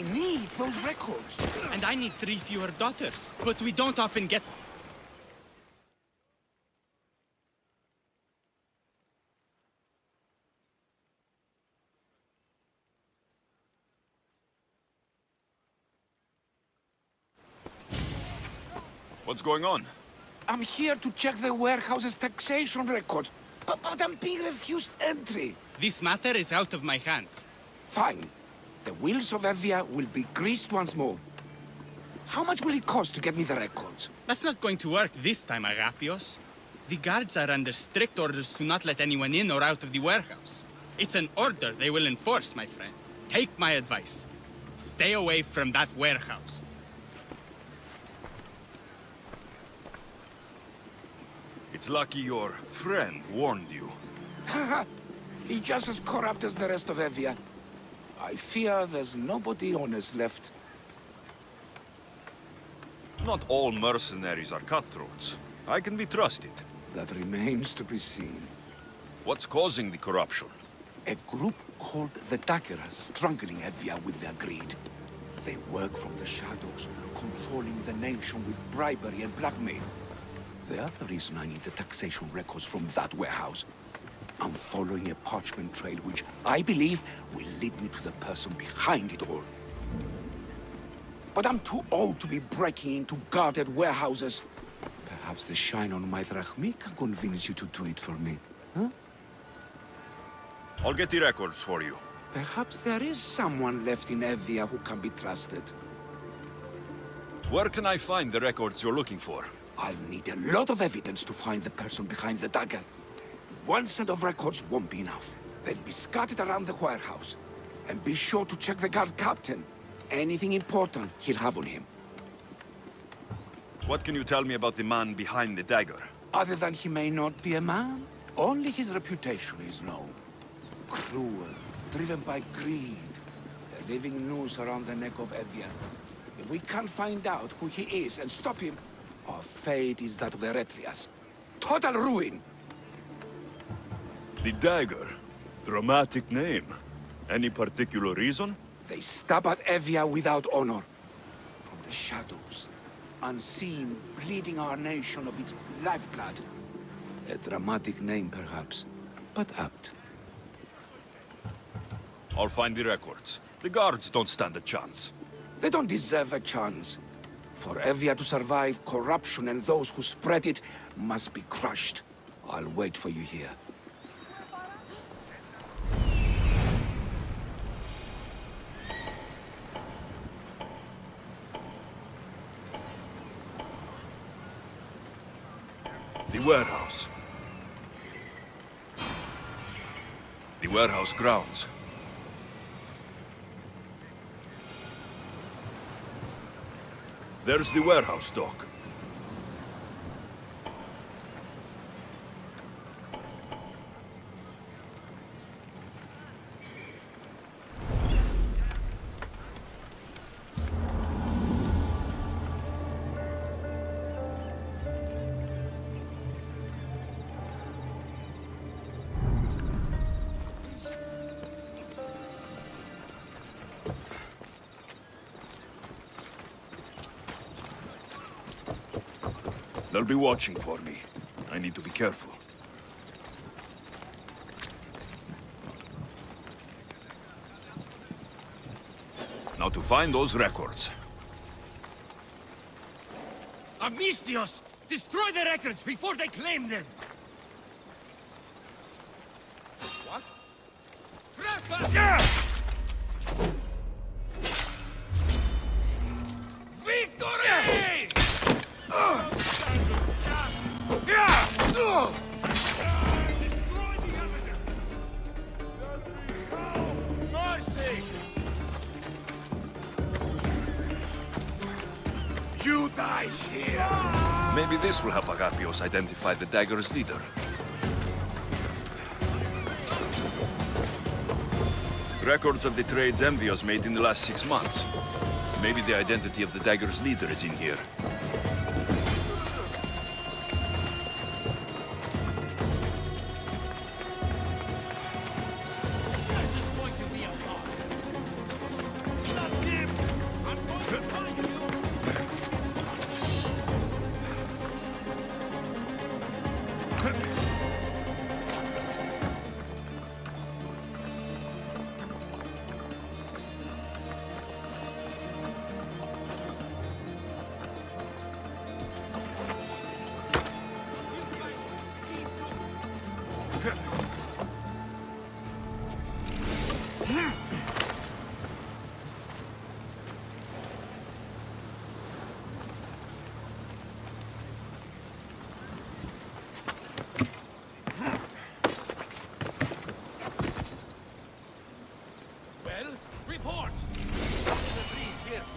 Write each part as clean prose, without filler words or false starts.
I need those records. And I need 3 fewer daughters, but we don't often get... What's going on? I'm here to check the warehouse's taxation records, but I'm being refused entry. This matter is out of my hands. Fine. The wheels of Evia will be greased once more. How much will it cost to get me the records? That's not going to work this time, Agapios. The guards are under strict orders to not let anyone in or out of the warehouse. It's an order they will enforce, my friend. Take my advice. Stay away from that warehouse. It's lucky your friend warned you. Haha! He's just as corrupt as the rest of Evia. I fear there's nobody honest left. Not all mercenaries are cutthroats. I can be trusted. That remains to be seen. What's causing the corruption? A group called the Dagger is strangling Evia with their greed. They work from the shadows, controlling the nation with bribery and blackmail. The other reason I need the taxation records from that warehouse. I'm following a parchment trail which I believe will lead me to the person behind it all. But I'm too old to be breaking into guarded warehouses. Perhaps the shine on my drachmi can convince you to do it for me, huh? I'll get the records for you. Perhaps there is someone left in Evia who can be trusted. Where can I find the records you're looking for? I'll need a lot of evidence to find the person behind the dagger. One set of records won't be enough. They'll be scattered around the warehouse. And be sure to check the guard captain. Anything important he'll have on him. What can you tell me about the man behind the dagger? Other than he may not be a man, only his reputation is known. Cruel, driven by greed. A living noose around the neck of Evia. If we can't find out who he is and stop him, our fate is that of the Eretrias. Total ruin! The dagger? Dramatic name. Any particular reason? They stab at Evia without honor. From the shadows. Unseen, bleeding our nation of its lifeblood. A dramatic name, perhaps, but apt. I'll find the records. The guards don't stand a chance. They don't deserve a chance. For Evia to survive, corruption and those who spread it must be crushed. I'll wait for you here. The warehouse. The warehouse grounds. There's the warehouse dock. They'll be watching for me. I need to be careful. Now to find those records. Amistios! Destroy the records before they claim them! What? Victory! Mercy! You die here! Maybe this will help Agapios identify the dagger's leader. Records of the trades Envios made in the last 6 months. Maybe the identity of the dagger's leader is in here. There's just going to be a lot. That's him!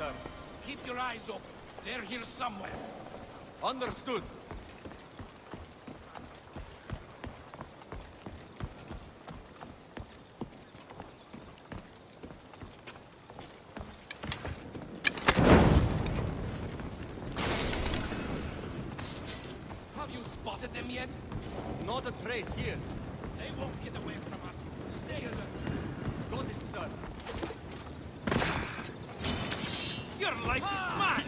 sir. Keep your eyes open. They're here somewhere. Understood. Have you spotted them yet? Not a trace here. They won't get away from us. Stay alert. Got it, sir. Your life is mine!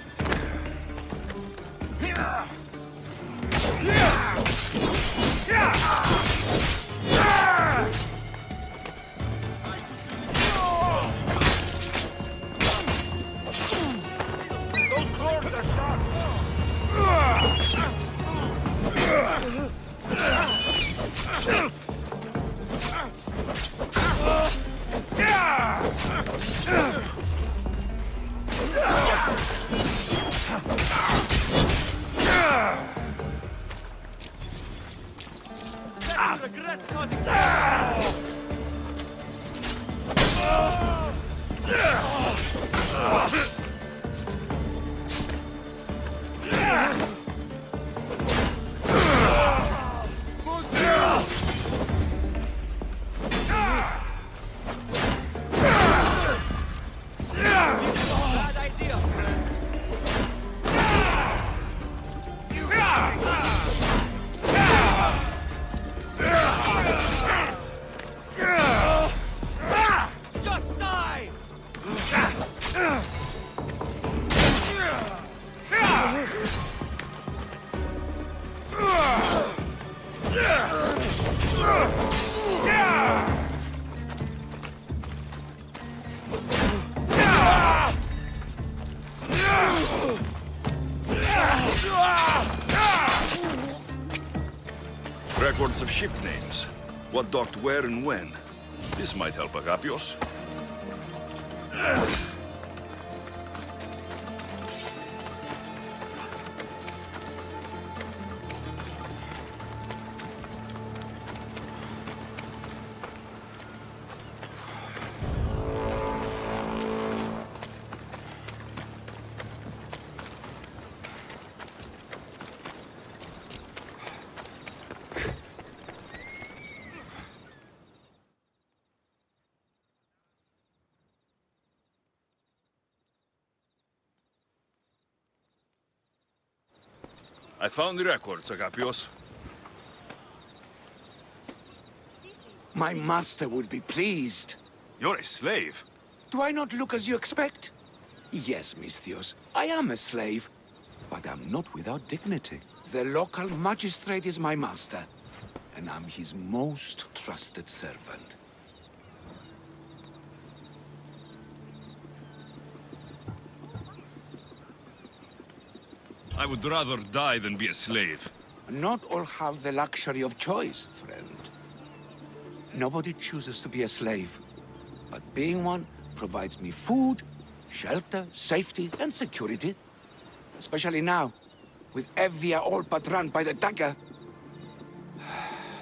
Those claws are sharp! Regret causing bad idea. Just die! Records of ship names. What docked where and when. This might help Agapios. I found the records, Agapios. My master would be pleased. You're a slave. Do I not look as you expect? Yes, Misthios, I am a slave, but I'm not without dignity. The local magistrate is my master, and I'm his most trusted servant. I would rather die than be a slave. Not all have the luxury of choice, friend. Nobody chooses to be a slave, but being one provides me food, shelter, safety, and security. Especially now, with Evia all but run by the Dagger.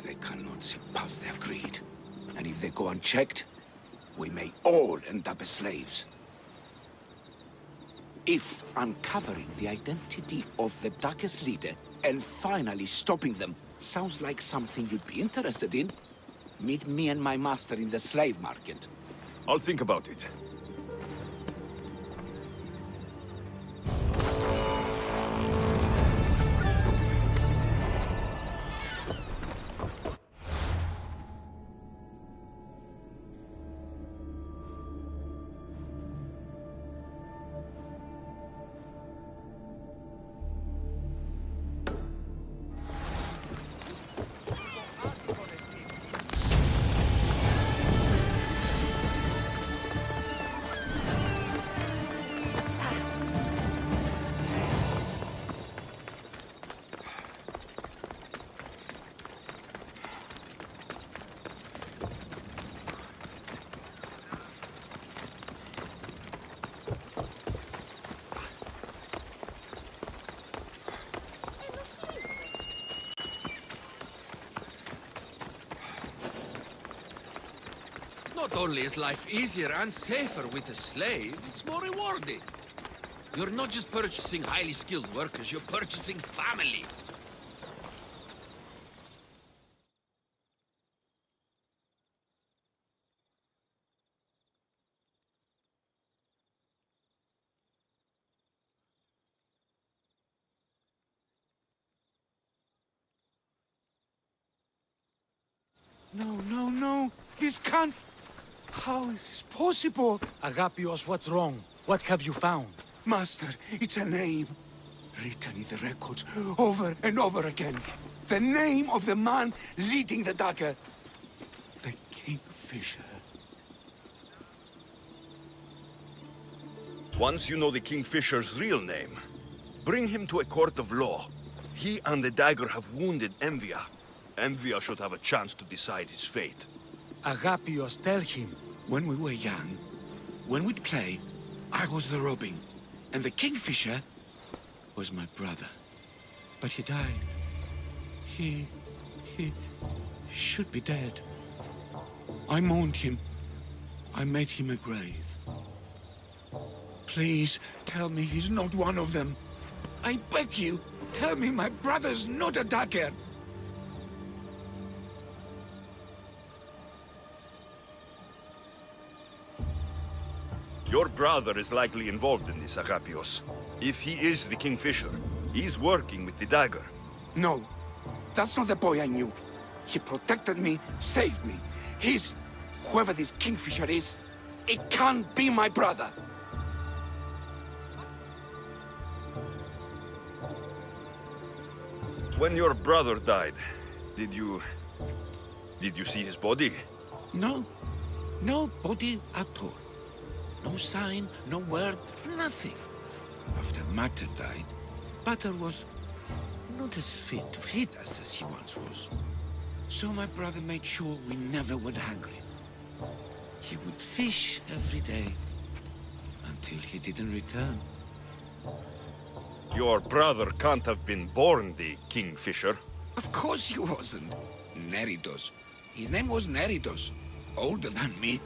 They cannot see past their greed. And if they go unchecked, we may all end up as slaves. If uncovering the identity of the Dagger's leader and finally stopping them sounds like something you'd be interested in, meet me and my master in the slave market. I'll think about it. Not only is life easier and safer with a slave, it's more rewarding. You're not just purchasing highly skilled workers, you're purchasing family. No, no, no. This can't... How is this possible? Agapios, what's wrong? What have you found? Master, it's a name. Written in the records over and over again. The name of the man leading the dagger. The Kingfisher. Once you know the Kingfisher's real name, bring him to a court of law. He and the dagger have wounded Envia. Envia should have a chance to decide his fate. Agapios, tell him. When we were young, when we'd play, I was the robin. And the Kingfisher was my brother. But he died. He should be dead. I mourned him. I made him a grave. Please, tell me he's not one of them. I beg you, tell me my brother's not a dagger. Your brother is likely involved in this, Agapios. If he is the Kingfisher, he's working with the dagger. No, that's not the boy I knew. He protected me, saved me. He's... whoever this Kingfisher is, it can't be my brother. When your brother died, did you see his body? No. No body at all. No sign, no word, nothing. After Mater died, Pater was not as fit to feed us as he once was. So my brother made sure we never went hungry. He would fish every day, until he didn't return. Your brother can't have been born the Kingfisher. Of course he wasn't. Neritos. His name was Neritos. Older than me.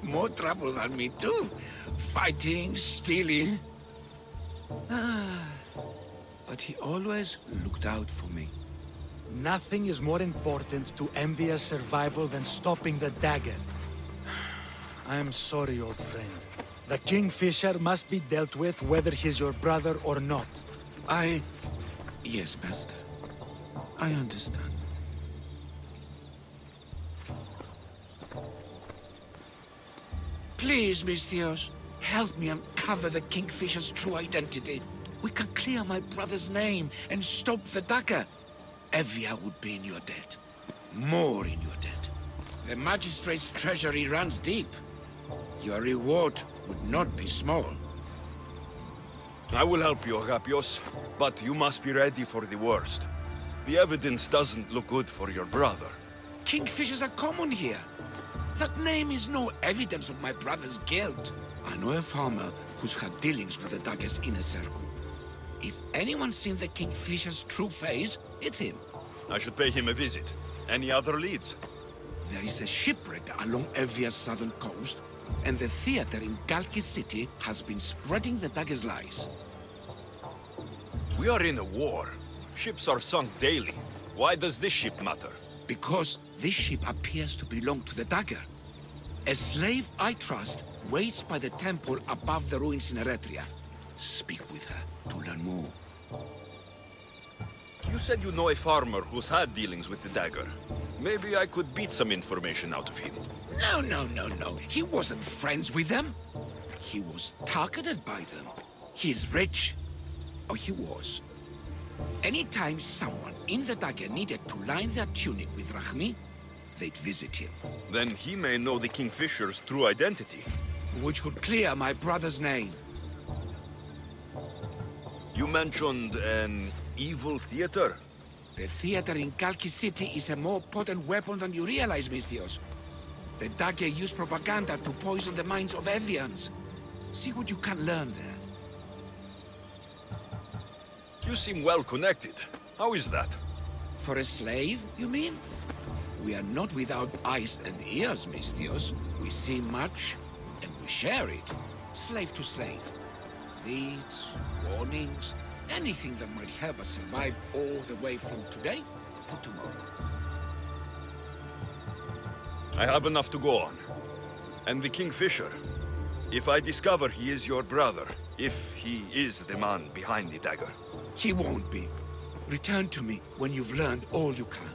More trouble than me, too. Fighting, stealing. But he always looked out for me. Nothing is more important to Envia's survival than stopping the dagger. I am sorry, old friend. The Kingfisher must be dealt with whether he's your brother or not. Yes, Master. I understand. Please, Misthios, help me uncover the Kingfisher's true identity. We can clear my brother's name and stop the dagger. Evia would be in your debt. More in your debt. The Magistrate's treasury runs deep. Your reward would not be small. I will help you, Agapios, but you must be ready for the worst. The evidence doesn't look good for your brother. Kingfishers are common here. That name is no evidence of my brother's guilt. I know a farmer who's had dealings with the dagger's inner circle. If anyone's seen the Kingfisher's true face, it's him. I should pay him a visit. Any other leads? There is a shipwreck along Evia's southern coast, and the theater in Galki City has been spreading the dagger's lies. We are in a war. Ships are sunk daily. Why does this ship matter? Because this ship appears to belong to the dagger. A slave I trust waits by the temple above the ruins in Eretria. Speak with her to learn more. You said you know a farmer who's had dealings with the dagger. Maybe I could beat some information out of him. No. He wasn't friends with them. He was targeted by them. He's rich. Or he was. Anytime someone in the dagger needed to line their tunic with Rahmi, they'd visit him. Then he may know the Kingfisher's true identity. Which could clear my brother's name. You mentioned an evil theater? The theater in Kalki City is a more potent weapon than you realize, Misthios. The dagger used propaganda to poison the minds of Evians. See what you can learn there. You seem well connected. How is that? For a slave, you mean? We are not without eyes and ears, Misthios. We see much, and we share it. Slave to slave. Leads, warnings, anything that might help us survive all the way from today to tomorrow. I have enough to go on. And the Kingfisher. If I discover he is your brother, if he is the man behind the dagger. He won't be. Return to me when you've learned all you can.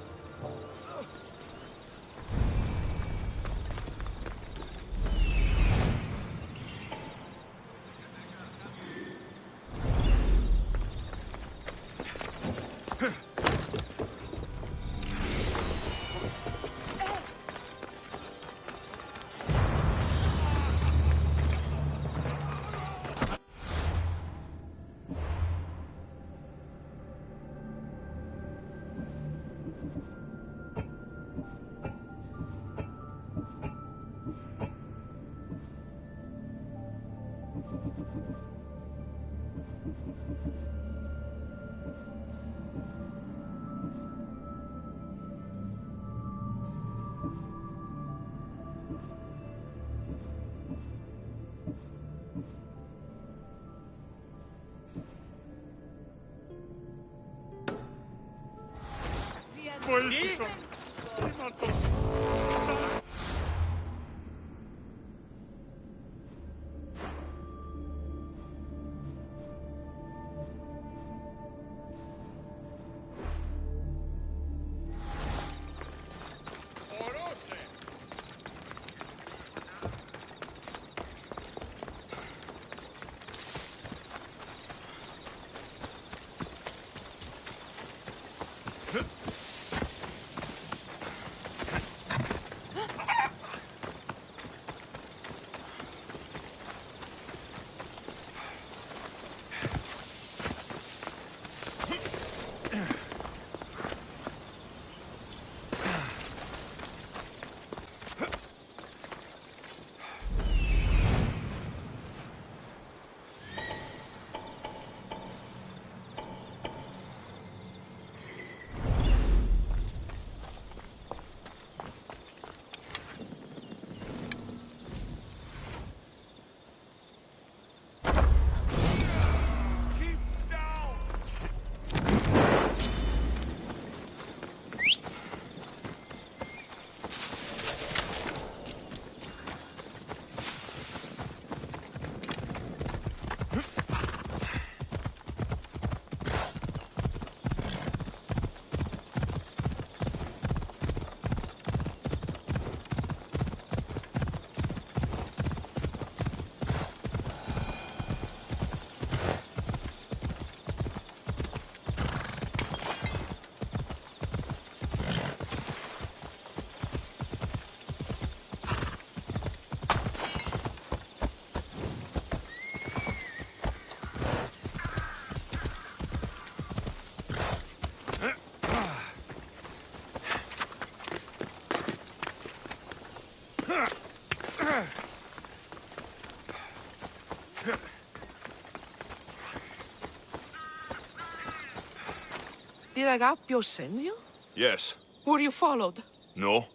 Did Agapio send you? Yes. Were you followed? No?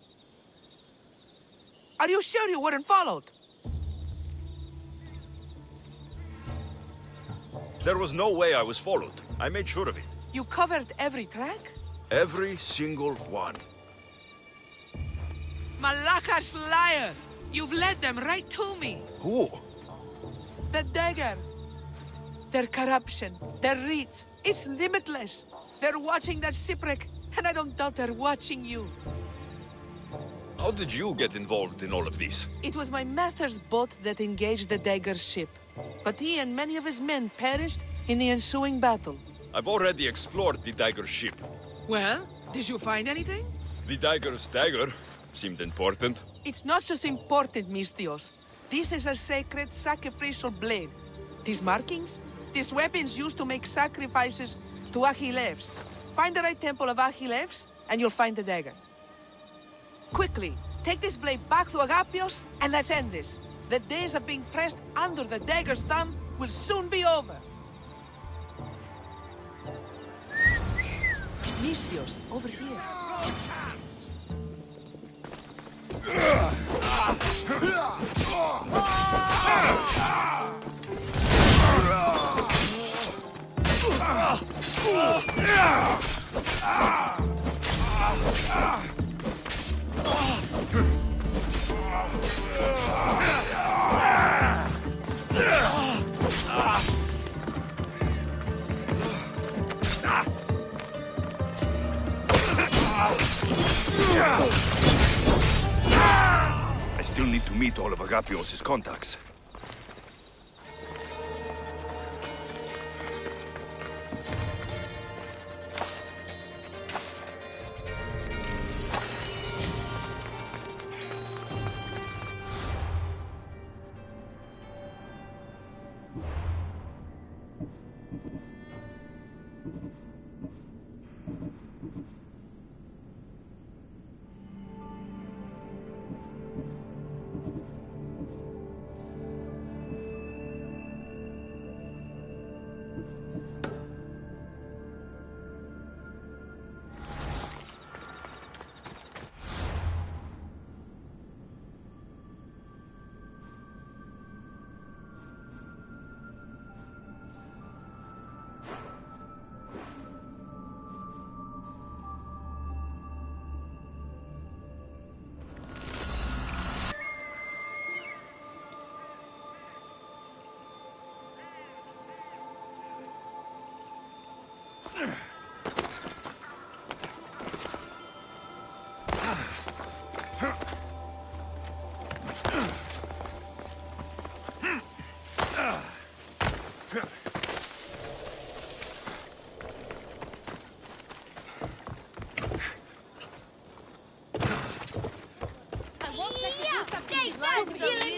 Are you sure you weren't followed? There was no way I was followed. I made sure of it. You covered every track? Every single one. Malakas liar! You've led them right to me. Who? The dagger. Their corruption, their reach, it's limitless. They're watching that shipwreck, and I don't doubt they're watching you. How did you get involved in all of this? It was my master's boat that engaged the dagger's ship. But he and many of his men perished in the ensuing battle. I've already explored the dagger ship. Well, did you find anything? The dagger's dagger seemed important. It's not just important, Mistios. This is a sacred sacrificial blade. These markings, these weapons used to make sacrifices to Achilles. Find the right temple of Achilles, and you'll find the dagger. Quickly, take this blade back to Agapios, and let's end this. The days of being pressed under the dagger's thumb will soon be over. Mistios, over here. I still need to meet all of Agapios' contacts.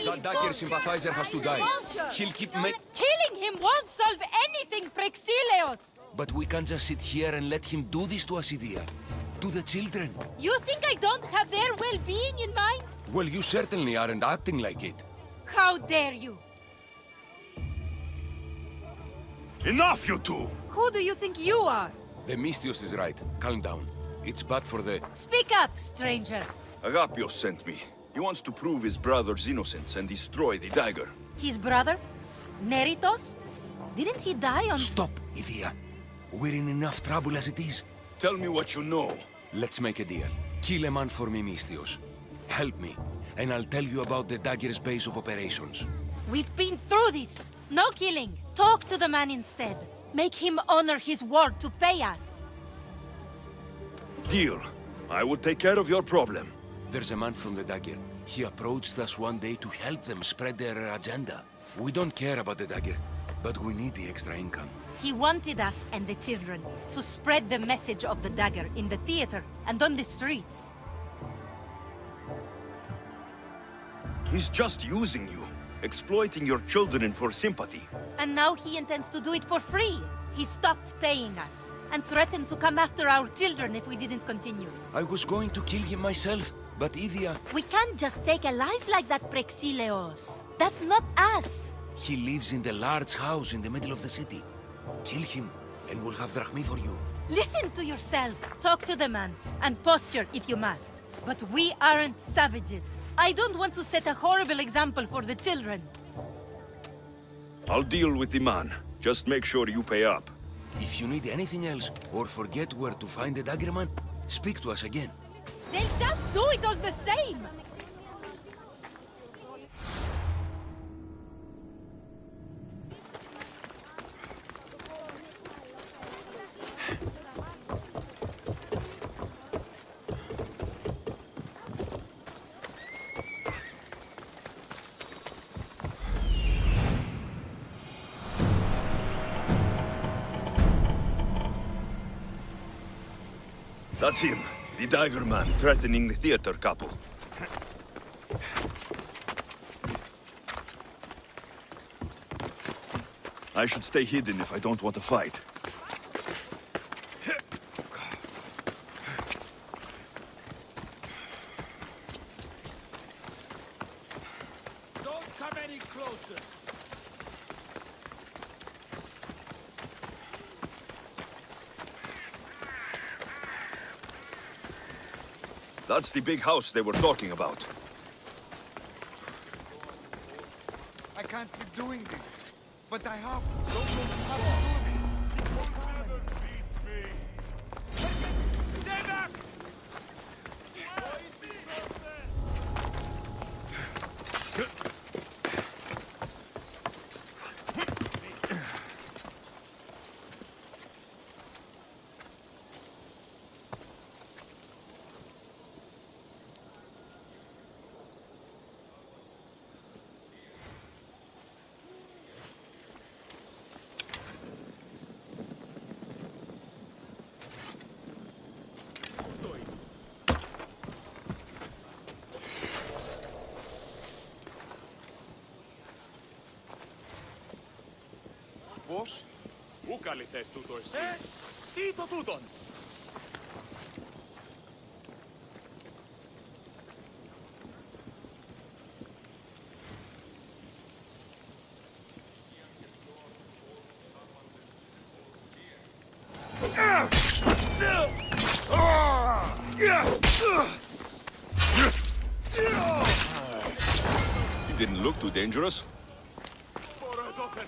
That Dagger sympathizer has to die. He'll keep Killing him won't solve anything, Prexileos! But we can't just sit here and let him do this to us, Idia. To the children. You think I don't have their well-being in mind? Well, you certainly aren't acting like it. How dare you? Enough, you two! Who do you think you are? The Mystios is right. Calm down. It's bad for the... Speak up, stranger. Agapios sent me. He wants to prove his brother's innocence and destroy the dagger. His brother? Neritos? Didn't he die on... Stop, Idia. We're in enough trouble as it is. Tell me what you know. Let's make a deal. Kill a man for me, Mystios. Help me, and I'll tell you about the dagger's base of operations. We've been through this. No killing. Talk to the man instead. Make him honor his word to pay us. Deal. I will take care of your problem. There's a man from the dagger. He approached us one day to help them spread their agenda. We don't care about the dagger, but we need the extra income. He wanted us and the children to spread the message of the dagger in the theater and on the streets. He's just using you, exploiting your children for sympathy. And now he intends to do it for free. He stopped paying us and threatened to come after our children if we didn't continue. I was going to kill him myself, but Idia... We can't just take a life like that, Prexileos. That's not us. He lives in the large house in the middle of the city. Kill him, and we'll have drachmi for you. Listen to yourself. Talk to the man, and posture if you must. But we aren't savages. I don't want to set a horrible example for the children. I'll deal with the man. Just make sure you pay up. If you need anything else, or forget where to find the dagger man, speak to us again. They'll just do it all the same! That's him. The Dagger Man threatening the theater couple. I should stay hidden if I don't want to fight. Don't come any closer. That's the big house they were talking about. I can't keep doing this, but I have to. Don't have to do this. Πώς? Πού καλυθές τούτο εσύ? Τι το τούτον! It didn't look too dangerous. Μπορώ εδώθεν.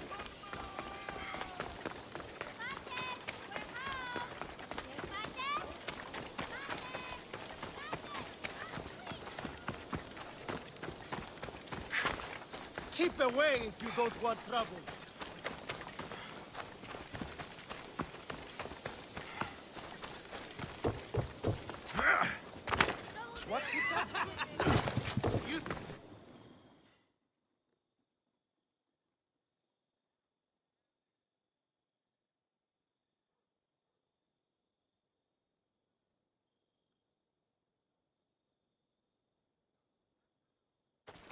Keep away if you don't want trouble. What? You...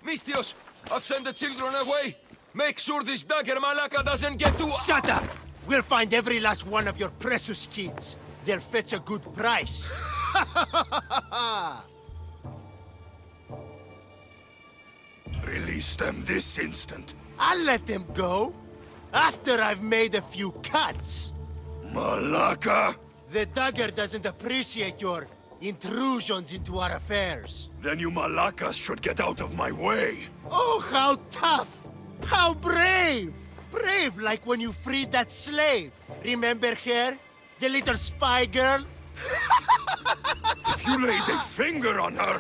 Mistios, I've sent the children away. Make sure this Dagger Malaka doesn't get too... Shut up! We'll find every last one of your precious kids. They'll fetch a good price. Release them this instant. I'll let them go. After I've made a few cuts. Malaka! The Dagger doesn't appreciate your intrusions into our affairs. Then you Malakas should get out of my way. Oh, how tough! How brave! Brave like when you freed that slave. Remember her? The little spy girl? If you laid a finger on her...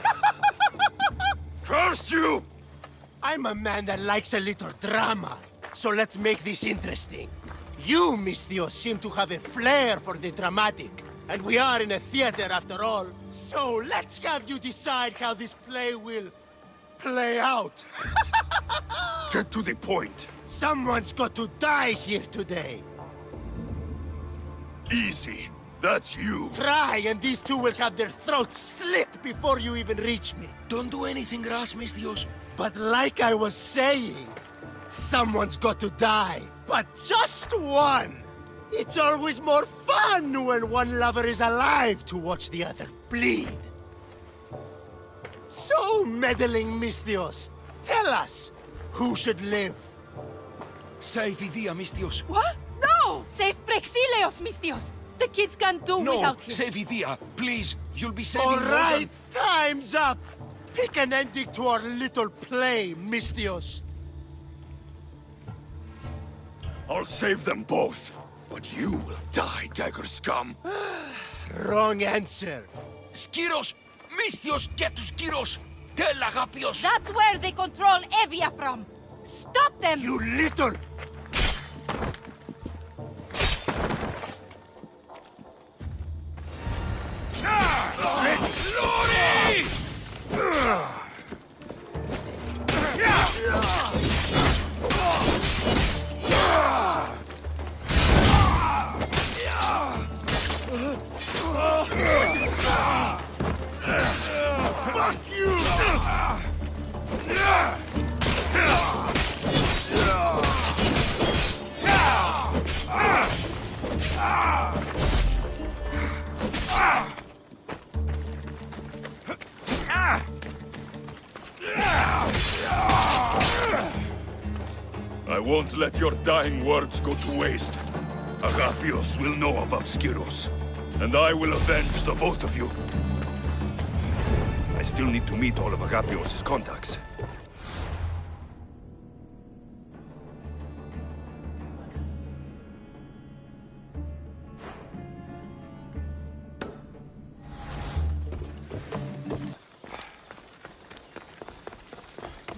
Curse you! I'm a man that likes a little drama. So let's make this interesting. You, Mistios, seem to have a flair for the dramatic. And we are in a theater after all. So let's have you decide how this play will... play out. Get to the point. Someone's got to die here today. Easy. That's you. Try, and these two will have their throats slit before you even reach me. Don't do anything rash, Mistios. But like I was saying, someone's got to die. But just one! It's always more fun when one lover is alive to watch the other bleed. So, meddling Mistios, tell us, who should live? Save Idia, Mistios. What? No! Save Praxilios, Mistios! The kids can't do No, without him. save Idia. Please, you'll be saving All more right, time's up! Pick an ending to our little play, Mistios. I'll save them both. But you will die, Dagger scum. Wrong answer. Skiros! Mistios, get to Skiros! Tell Agapios! That's where they control Evia from. Stop them! You little... Glory! Fuck you! I won't let your dying words go to waste. Agapios will know about Skiros, and I will avenge the both of you. I still need to meet all of Agapios' contacts.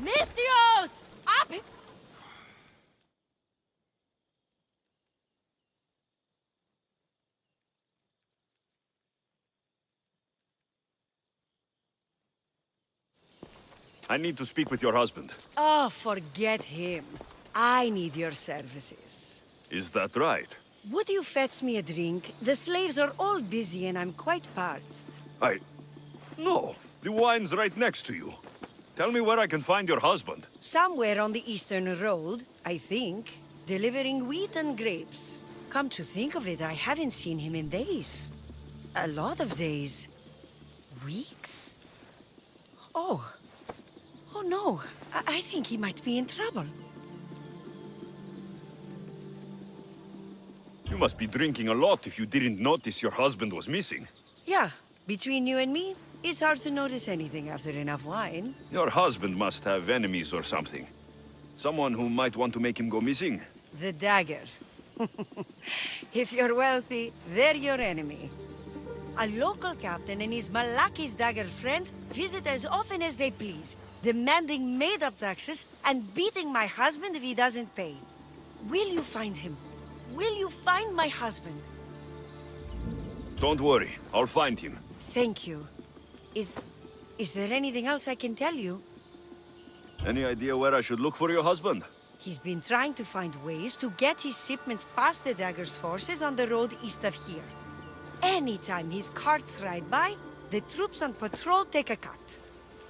Mistios! Up! I need to speak with your husband. Oh, forget him. I need your services. Is that right? Would you fetch me a drink? The slaves are all busy and I'm quite parched. No, the wine's right next to you. Tell me where I can find your husband. Somewhere on the Eastern Road, I think. delivering wheat and grapes. Come to think of it, I haven't seen him in days. A lot of days. Weeks? Oh. Oh no, I think he might be in trouble. You must be drinking a lot if you didn't notice your husband was missing. Yeah, between you and me, it's hard to notice anything after enough wine. Your husband must have enemies or something. Someone who might want to make him go missing. The Dagger. If you're wealthy, they're your enemy. A local captain and his Malaki's Dagger friends visit as often as they please, demanding made-up taxes and beating my husband if he doesn't pay. Will you find him? Will you find my husband? Don't worry, I'll find him. Thank you. Is there anything else I can tell you? Any idea where I should look for your husband? He's been trying to find ways to get his shipments past the Dagger's forces on the road east of here. Anytime his carts ride by, the troops on patrol take a cut.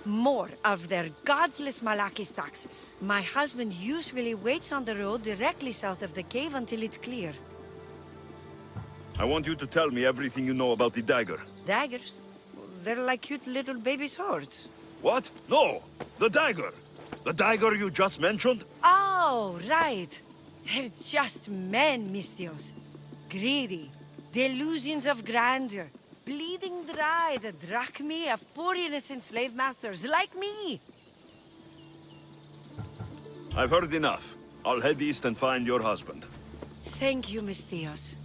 More of their godless Malaki's taxes. My husband usually waits on the road directly south of the cave until it's clear. I want you to tell me everything you know about the Dagger. Daggers? They're like cute little baby swords. What? No! The Dagger! The Dagger you just mentioned? Oh, right. They're just men, Mistios. Greedy. Delusions of grandeur. Bleeding dry the drachmae of poor innocent slave masters like me. I've heard enough. I'll head east and find your husband. Thank you, Mistios.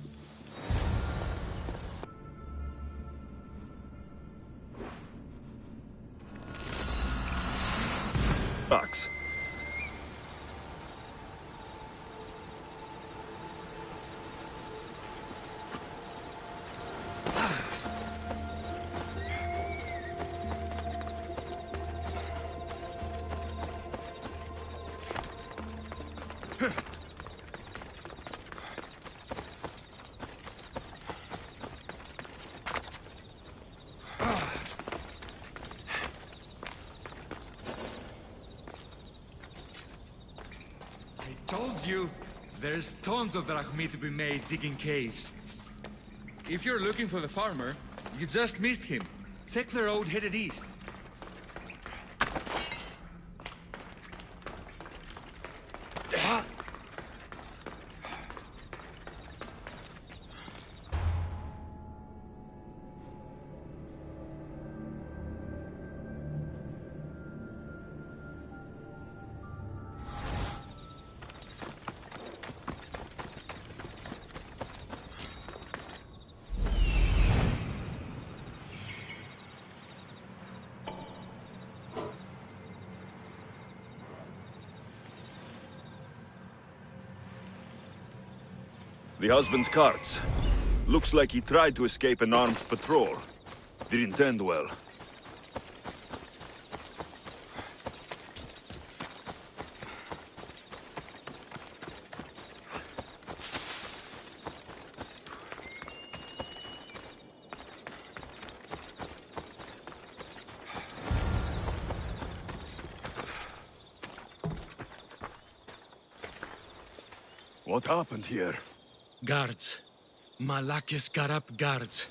Bucks. I told you, there's tons of drachmae to be made digging caves. If you're looking for the farmer, you just missed him. Check the road headed east. The husband's carts. Looks like he tried to escape an armed patrol. Didn't end well. What happened here? Guards. Malaki's corrupt guards.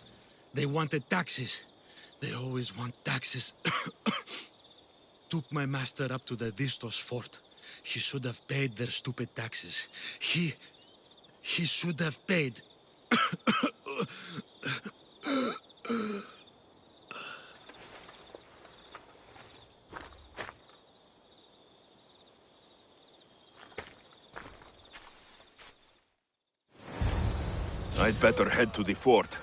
They wanted taxes. They always want taxes. Took my master up to the Distos fort. He should have paid their stupid taxes. He should have paid. I'd better head to the fort.